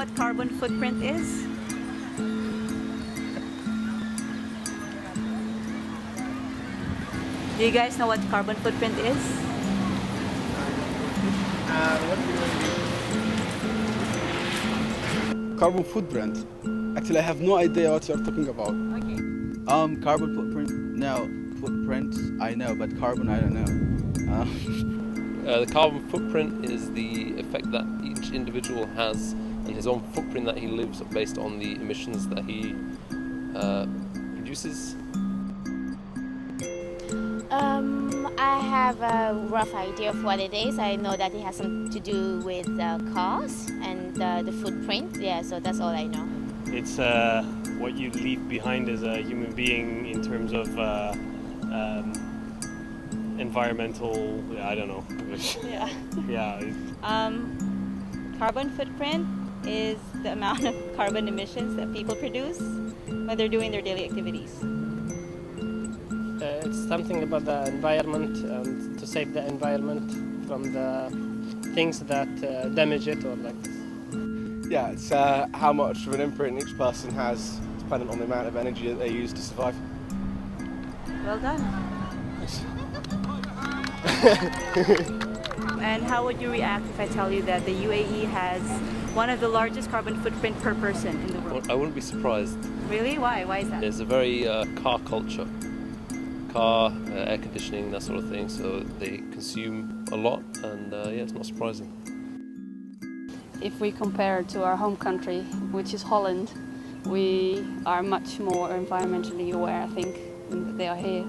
what carbon footprint is? Do you guys know what carbon footprint is? Carbon footprint. Actually, I have no idea what you're talking about. Okay. Carbon footprint. No, footprint I know, but carbon I don't know. The carbon footprint is the effect that each individual has and his own footprint that he lives based on the emissions that he produces. I have a rough idea of what it is. I know that it has something to do with cars and the footprint. Yeah, so that's all I know. It's what you leave behind as a human being in terms of environmental. I don't know. Yeah. Yeah. Carbon footprint is the amount of carbon emissions that people produce when they're doing their daily activities. It's something about the environment and to save the environment from the things that damage it or like this. Yeah, it's how much of an imprint each person has, dependent on the amount of energy that they use to survive. Well done. And how would you react if I tell you that the UAE has one of the largest carbon footprint per person in the world? I wouldn't be surprised. Really? Why? Why is that? There's a very car culture. Car, air conditioning, that sort of thing, so they consume a lot, and yeah, it's not surprising. If we compare to our home country, which is Holland, we are much more environmentally aware, I think, than they are here.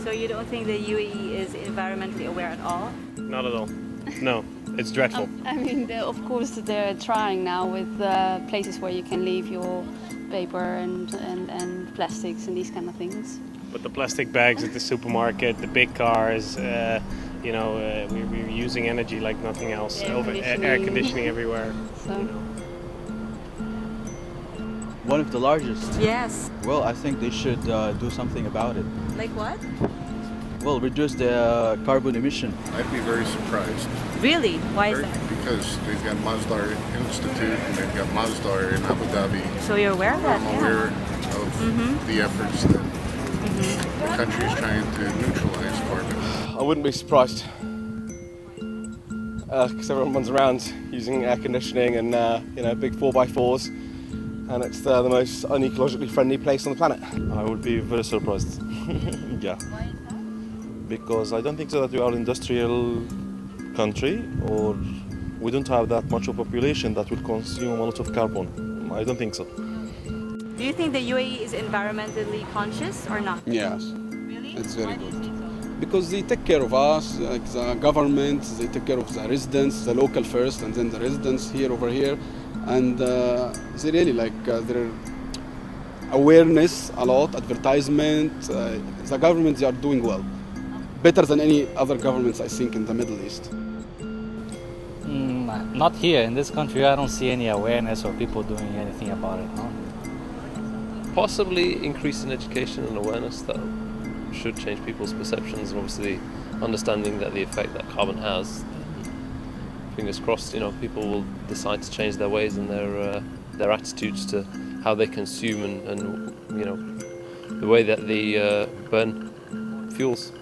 So you don't think the UAE is environmentally aware at all? Not at all. No, it's dreadful. I mean, of course, they're trying now with places where you can leave your paper and plastics and these kind of things. But the plastic bags at the supermarket, the big cars, we're using energy like nothing else. Air conditioning everywhere. So. One of the largest. Yes. Well, I think they should do something about it. Like what? Well, reduce the carbon emission. I'd be very surprised. Really? Why is that? Because they've got Masdar Institute and they've got Masdar in Abu Dhabi. So you're aware of that? I'm aware of the efforts that the country is trying to neutralize carbon. I wouldn't be surprised, because everyone runs around using air conditioning and big 4x4s, and it's the most unecologically friendly place on the planet. I would be very surprised. Yeah. Why is that? Because I don't think so that we are an industrial country, or we don't have that much of a population that will consume a lot of carbon. I don't think so. Do you think the UAE is environmentally conscious or not? Yes, Really? it's very Why do you good. think so? Because they take care of us, like the government, they take care of the residents, the local first, and then the residents here over here. And they really their awareness a lot, advertisement. The government, they are doing well. Better than any other governments, I think, in the Middle East. Not here. In this country, I don't see any awareness or people doing anything about it. No? Possibly increase in education and awareness that should change people's perceptions, and obviously understanding that the effect that carbon has. Fingers crossed, people will decide to change their ways and their attitudes to how they consume and the way that they burn fuels.